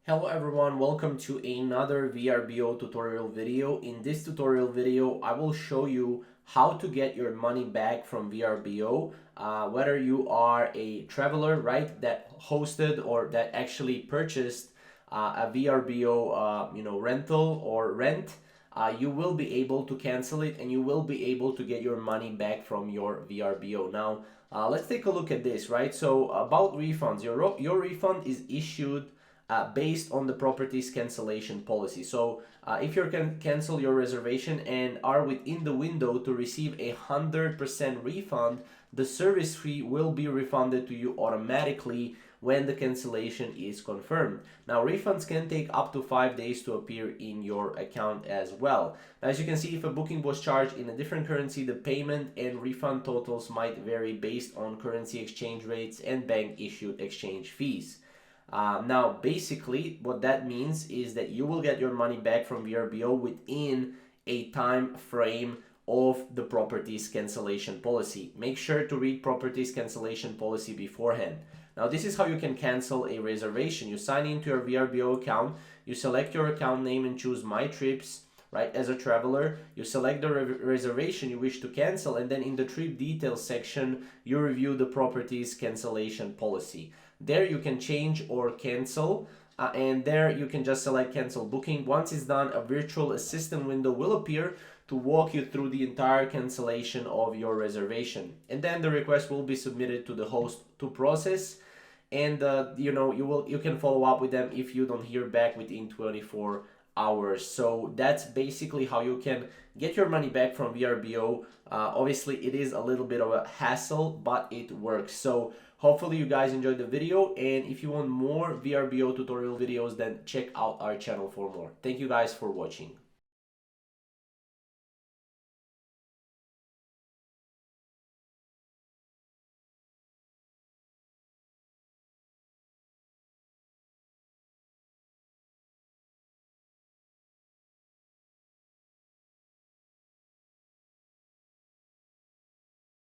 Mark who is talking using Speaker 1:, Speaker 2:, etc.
Speaker 1: Hello everyone, welcome to another VRBO tutorial video. In this tutorial video, I will show you how to get your money back from VRBO, whether you are a traveler, right, that hosted or that actually purchased a VRBO, rental or rent. You will be able to cancel it and you will be able to get your money back from your VRBO. Now, let's take a look at this, right? So about refunds, your refund is issued based on the property's cancellation policy. So if you can cancel your reservation and are within the window to receive 100% refund, the service fee will be refunded to you automatically when the cancellation is confirmed. Now, refunds can take up to 5 days to appear in your account as well. Now, as you can see, if a booking was charged in a different currency, the payment and refund totals might vary based on currency exchange rates and bank issued exchange fees. Now, basically, what that means is that you will get your money back from VRBO within a time frame of the property's cancellation policy. Make sure to read property's cancellation policy beforehand. Now, this is how you can cancel a reservation. You sign into your VRBO account, you select your account name and choose My Trips, right? As a traveler, you select the reservation you wish to cancel, and then in the trip details section, you review the property's cancellation policy. There you can change or cancel, and there you can just select cancel booking. Once it's done, a virtual assistant window will appear to walk you through the entire cancellation of your reservation, and then the request will be submitted to the host to process, and you can follow up with them if you don't hear back within 24 hours. So that's basically how you can get your money back from VRBO. Obviously, it is a little bit of a hassle, but it works. So hopefully you guys enjoyed the video, and if you want more VRBO tutorial videos, then check out our channel for more. Thank you guys for watching.